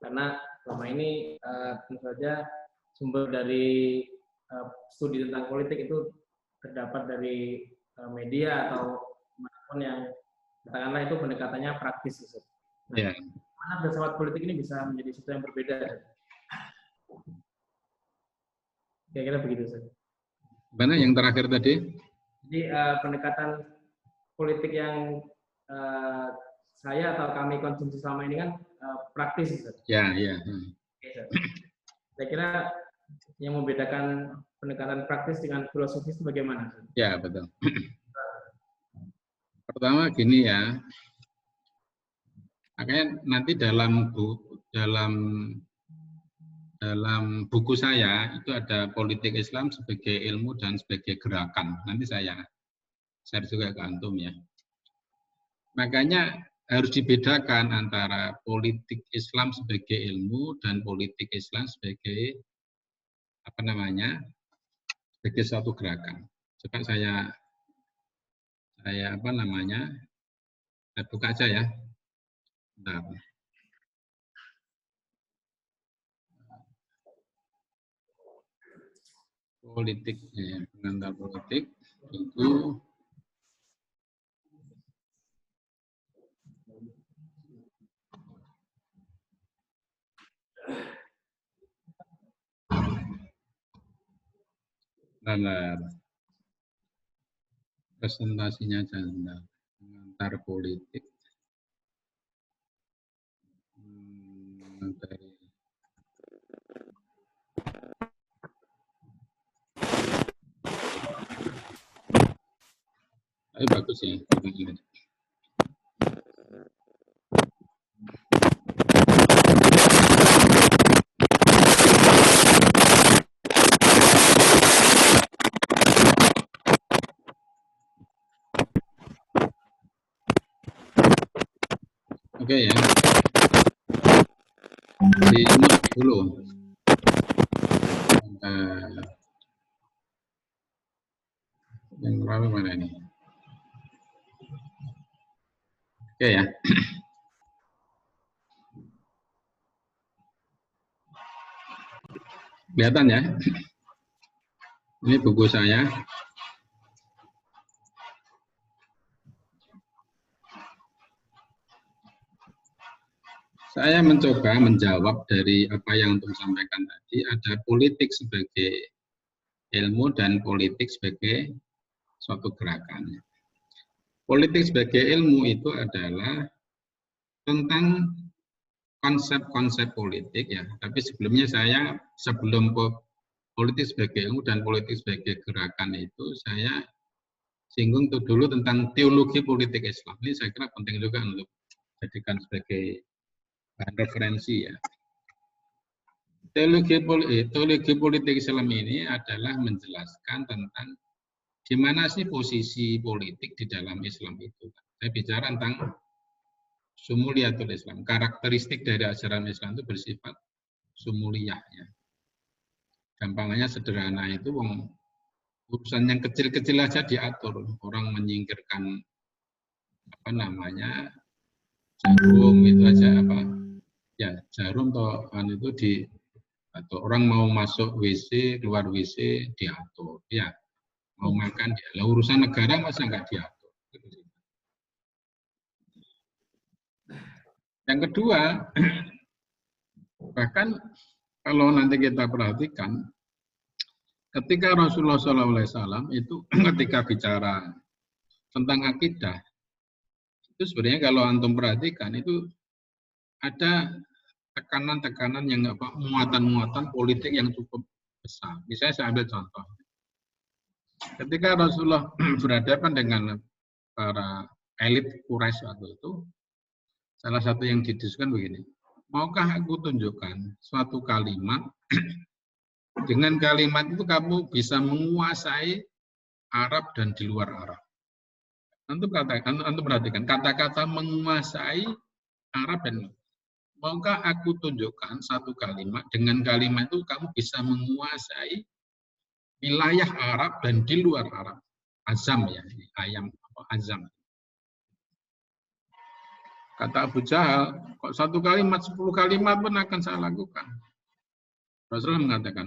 Karena selama ini tentu saja sumber dari studi tentang politik itu terdapat dari media atau manapun yang katakanlah itu pendekatannya praktis. Nah, mana filsafat politik ini bisa menjadi sesuatu yang berbeda? Kira-kira begitu, Ustaz. Mana yang terakhir tadi? Jadi pendekatan politik yang saya atau kami konsumsi selama ini kan praktis, Ustaz. Ya, ya. Saya kira yang membedakan pendekatan praktis dengan filosofis itu bagaimana? Ya, betul. Pertama gini ya, makanya nanti dalam buku saya itu ada politik Islam sebagai ilmu dan sebagai gerakan. Nanti saya share juga ke antum ya. Makanya harus dibedakan antara politik Islam sebagai ilmu dan politik Islam sebagai sebagai suatu gerakan. Coba saya buka aja ya. Bentar. Politik, pengantar politik itu presentasinya janda pengantar politik bagus ya. Oke ya. Di note dulu. Yang berapa mana ini? Oke ya. Kelihatan ya? Ini buku saya. Saya mencoba menjawab dari apa yang untuk sampaikan tadi, ada politik sebagai ilmu dan politik sebagai suatu gerakan. Politik sebagai ilmu itu adalah tentang konsep-konsep politik ya. Tapi sebelumnya sebelum politik sebagai ilmu dan politik sebagai gerakan itu saya singgung dulu tentang teologi politik Islam. Ini saya kira penting juga untuk jadikan sebagai bahan referensi ya. Teologi politik Islam ini adalah menjelaskan tentang gimana sih posisi politik di dalam Islam itu. Saya bicara tentang sumuliyatul Islam. Karakteristik dari ajaran Islam itu bersifat sumuliyah ya. Gampangnya sederhana itu urusan yang kecil-kecil aja diatur. Orang menyingkirkan jarum itu aja jarum atau orang mau masuk WC, keluar WC diatur ya. Mau makan dia. Urusan negara masa nggak diatur. Yang kedua, bahkan kalau nanti kita perhatikan, ketika Rasulullah SAW itu ketika bicara tentang akidah, itu sebenarnya kalau antum perhatikan itu ada tekanan-tekanan yang muatan-muatan politik yang cukup besar. Misalnya saya ambil contoh. Ketika Rasulullah berhadapan dengan para elit Quraisy waktu itu, salah satu yang didiskusikan begini, maukah aku tunjukkan suatu kalimat, dengan kalimat itu kamu bisa menguasai Arab dan di luar Arab. Antum perhatikan, kata-kata menguasai Arab dan maukah aku tunjukkan satu kalimat, dengan kalimat itu kamu bisa menguasai wilayah Arab dan di luar Arab. Azam ya, azam. Kata Abu Jahal, kok 1 kalimat, 10 kalimat pun akan saya lakukan. Rasulullah mengatakan,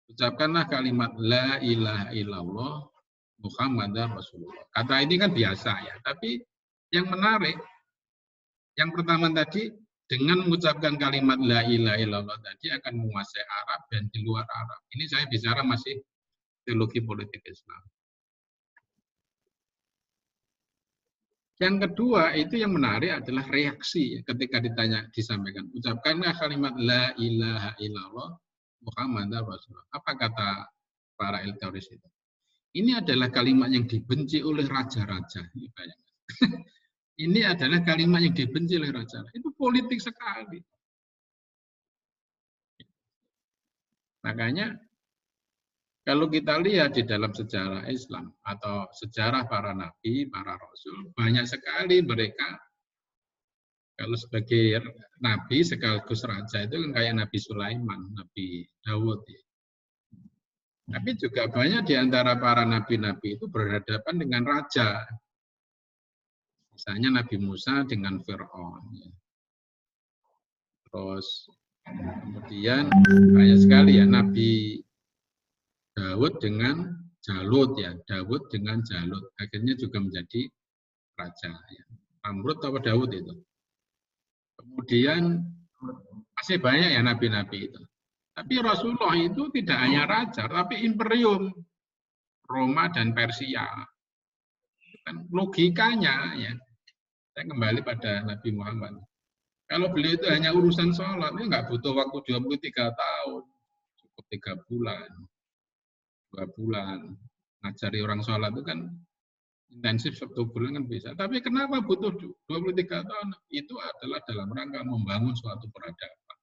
ucapkanlah kalimat la ilaha illallah Muhammadar Rasulullah. Kata ini kan biasa ya, tapi yang menarik, yang pertama tadi, dengan mengucapkan kalimat la ilaha illallah tadi akan menguasai Arab dan di luar Arab. Ini saya bicara masih teologi politik Islam. Yang kedua, itu yang menarik adalah reaksi ketika disampaikan. Ucapkanlah kalimat la ilaha illallah Muhammadar Rasulullah. Apa kata para ilmuwaris itu? Ini adalah kalimat yang dibenci oleh raja-raja. Ini adalah kalimat yang dibenci oleh raja. Itu politik sekali. Makanya kalau kita lihat di dalam sejarah Islam atau sejarah para nabi, para rasul, banyak sekali mereka kalau sebagai nabi sekaligus raja itu kan kayak Nabi Sulaiman, Nabi Dawud. Ya. Tapi juga banyak di antara para nabi-nabi itu berhadapan dengan raja. Misalnya Nabi Musa dengan Fir'aun. Ya. Terus kemudian banyak sekali ya Nabi Daud dengan Jalut ya, Daud dengan Jalut. Akhirnya juga menjadi raja. Ya. Namrud atau Daud itu. Kemudian masih banyak ya nabi-nabi itu. Tapi Rasulullah itu tidak hanya raja, tapi imperium Roma dan Persia. Kan logikanya ya. Saya kembali pada Nabi Muhammad. Kalau beliau itu hanya urusan sholat, ini nggak butuh waktu 23 tahun, cukup 3 bulan, 2 bulan. Ngajari orang sholat itu kan intensif 1 bulan kan bisa. Tapi kenapa butuh 23 tahun? Itu adalah dalam rangka membangun suatu peradaban.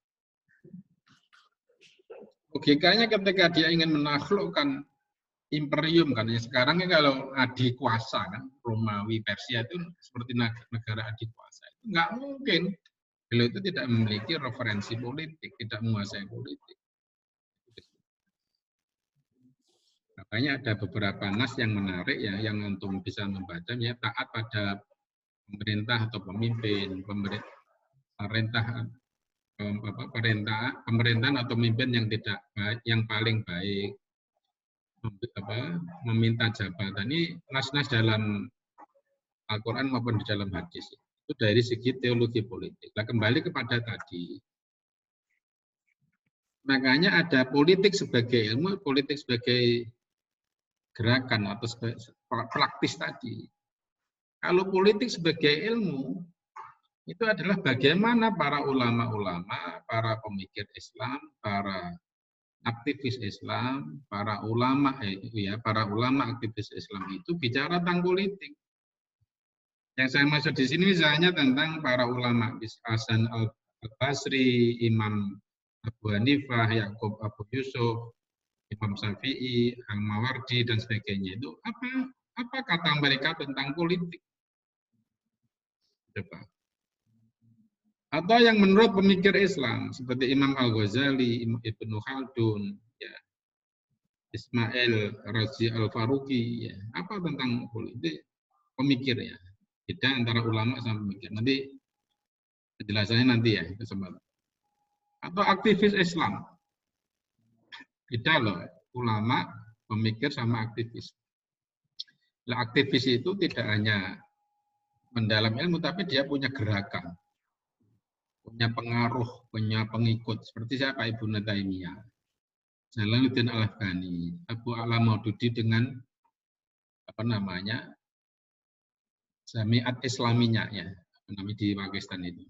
Logikanya ketika dia ingin menaklukkan imperium kan, ya sekarang kalau adik kuasa kan, Romawi Persia itu seperti negara adik kuasa. Itu nggak mungkin. Beliau itu tidak memiliki referensi politik, tidak menguasai politik. Makanya ada beberapa nas yang menarik ya, yang untuk bisa membaca ya, taat pada pemerintah atau pemimpin, pemerintahan atau pemimpin yang tidak baik, yang paling baik, meminta jabatan. Ini nas-nas dalam Al-Quran maupun di dalam hadis. Itu dari segi teologi politik. Nah, kembali kepada tadi. Makanya ada politik sebagai ilmu, politik sebagai gerakan atau praktis tadi. Kalau politik sebagai ilmu, itu adalah bagaimana para ulama-ulama, para pemikir Islam, para aktivis Islam, para ulama aktivis Islam itu bicara tentang politik. Yang saya maksud di sini misalnya tentang para ulama Hasan al-Basri, Imam Abu Hanifah, Ya'qub Abu Yusuf, Imam Syafi'i, Al-Mawardi dan sebagainya itu apa kata mereka tentang politik? Coba. Atau yang menurut pemikir Islam seperti Imam Al-Ghazali, Ibnu Khaldun, ya, Ismail Razi Al-Faruqi, ya, apa tentang politik? Pemikir ya. Beda antara ulama sama pemikir. Nanti penjelasannya nanti ya kesempatan. Atau aktivis Islam. Beda loh, ulama, pemikir sama aktivis. Nah, aktivis itu tidak hanya mendalam ilmu, tapi dia punya gerakan, punya pengaruh, punya pengikut. Seperti siapa Ibnu Taimiyah, Jalaluddin Al-Albani, Abu A'la Maududi dengan Jamiat Islaminya ya, namanya di Pakistan itu.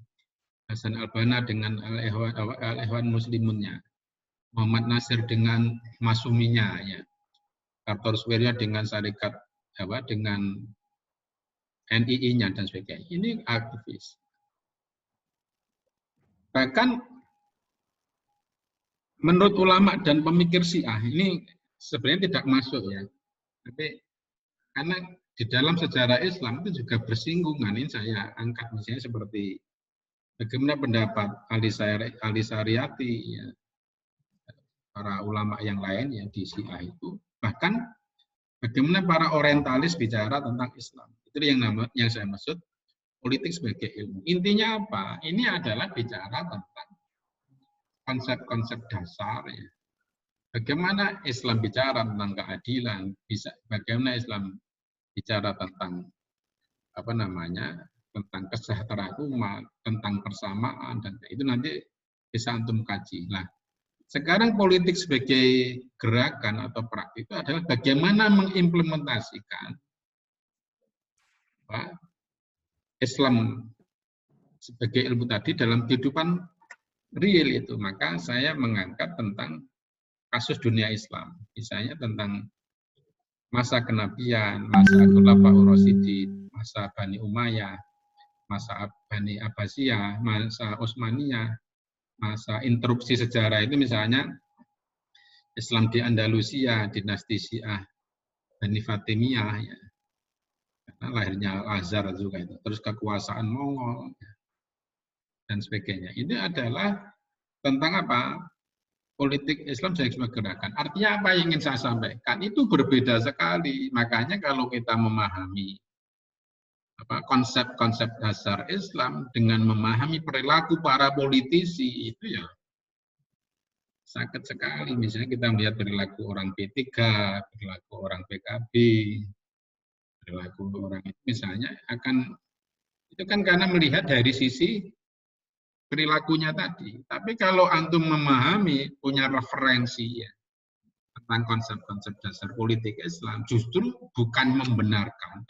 Hasan Al-Banna dengan Al-Ikhwan Muslimunnya. Muhammad Nasir dengan Masuminya ya. Kartosuwiryo dengan Syarikat dengan NII-nya dan sebagainya. Ini aktivis. Bahkan menurut ulama dan pemikir Syiah ini sebenarnya tidak masuk ya. Tapi karena di dalam sejarah Islam itu juga bersinggungan. Ini saya angkat misalnya seperti bagaimana pendapat Ali Syariati ya, para ulama yang lain yang di Syiah itu, bahkan bagaimana para orientalis bicara tentang Islam. Itu yang saya maksud politik sebagai ilmu. Intinya apa? Ini adalah bicara tentang konsep-konsep dasar. Ya. Bagaimana Islam bicara tentang keadilan, bagaimana Islam bicara tentang apa namanya, tentang kesejahteraan umat, tentang persamaan, dan itu nanti bisa antum kaji. Nah, sekarang politik sebagai gerakan atau praktik itu adalah bagaimana mengimplementasikan Islam sebagai ilmu tadi dalam kehidupan real itu. Maka saya mengangkat tentang kasus dunia Islam, misalnya tentang masa kenabian, masa Khulafaur Rasyidin, masa Bani Umayyah, masa Bani Abbasiyah, masa Utsmaniyah, masa interupsi sejarah itu misalnya Islam di Andalusia, dinasti Syiah, Bani Fatimiyah, ya. Karena lahirnya Al-Azhar juga itu, terus kekuasaan Mongol, ya. Dan sebagainya. Ini adalah tentang apa? Politik Islam sebagai gerakan. Artinya apa yang ingin saya sampaikan? Itu berbeda sekali. Makanya kalau kita memahami konsep-konsep dasar Islam dengan memahami perilaku para politisi, itu ya sakit sekali. Misalnya kita melihat perilaku orang P3, perilaku orang PKB, perilaku orang itu misalnya itu kan karena melihat dari sisi perilakunya tadi. Tapi kalau antum memahami, punya referensi ya, tentang konsep-konsep dasar politik Islam, justru bukan membenarkan,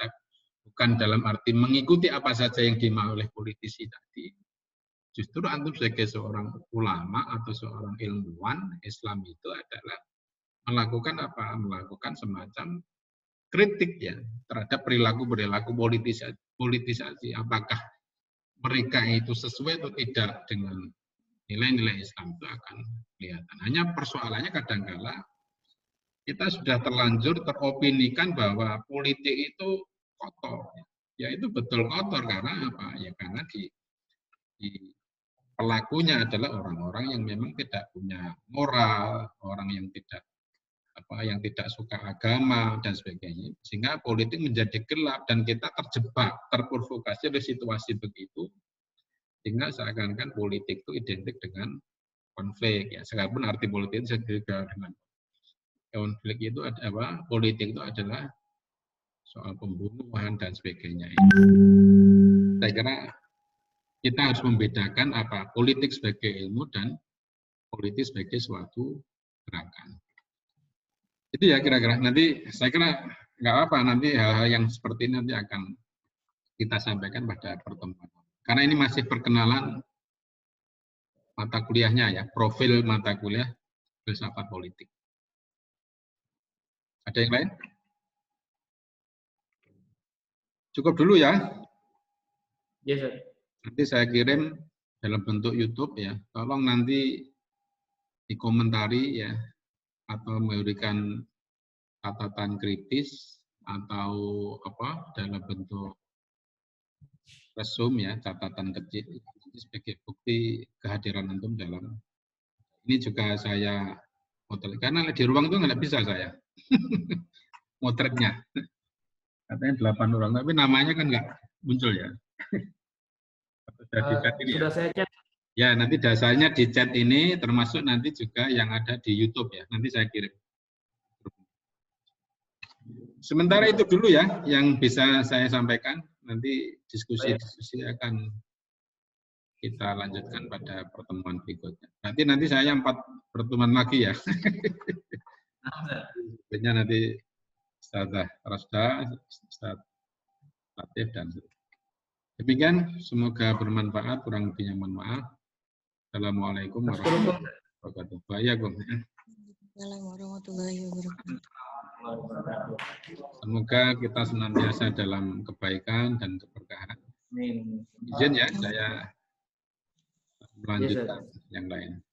bukan dalam arti mengikuti apa saja yang dimau oleh politisi tadi. Justru antum sebagai seorang ulama atau seorang ilmuwan Islam itu adalah melakukan apa? Melakukan semacam kritik ya terhadap perilaku-perilaku politisasi. Apakah mereka itu sesuai atau tidak dengan nilai-nilai Islam, itu akan kelihatan. Hanya persoalannya kadang-kala kita sudah terlanjur teropinikan bahwa politik itu kotor. Ya itu betul kotor karena apa? Ya karena di pelakunya adalah orang-orang yang memang tidak punya moral, orang yang tidak suka agama dan sebagainya, sehingga politik menjadi gelap dan kita terjebak, terprovokasi oleh situasi begitu, sehingga seakan-akan politik itu identik dengan konflik. Ya, sekalipun arti politik itu juga dengan konflik itu politik itu adalah soal pembunuhan dan sebagainya. Saya kira kita harus membedakan apa politik sebagai ilmu dan politik sebagai suatu gerakan. Itu ya kira-kira. Nanti saya kira nggak apa, nanti hal-hal yang seperti ini nanti akan kita sampaikan pada pertemuan. Karena ini masih perkenalan mata kuliahnya ya, profil mata kuliah filsafat politik. Ada yang lain? Cukup dulu ya. Yes, sir. Nanti saya kirim dalam bentuk YouTube ya. Tolong nanti dikomentari ya, atau memberikan catatan kritis atau apa dalam bentuk resume ya, catatan kecil sebagai bukti kehadiran antum dalam. Ini juga saya motret karena di ruang itu nggak bisa saya motretnya. Katanya 8 orang, tapi namanya kan nggak muncul ya. Sudah saya chat. Ya, nanti dasarnya di chat ini, termasuk nanti juga yang ada di YouTube ya. Nanti saya kirim. Sementara itu dulu ya, yang bisa saya sampaikan. Nanti diskusi-diskusi akan kita lanjutkan pada pertemuan berikutnya. Nanti saya 4 pertemuan lagi ya. Nanti Ustazah Rasda, Ustaz Latif, dan demikian. Semoga bermanfaat. Kurang lebihnya mohon maaf. Assalamualaikum warahmatullahi wabarakatuh. Warahmatullahi wabarakatuh. Semoga kita senantiasa dalam kebaikan dan keberkahan. Izin ya, saya melanjutkan yang lain.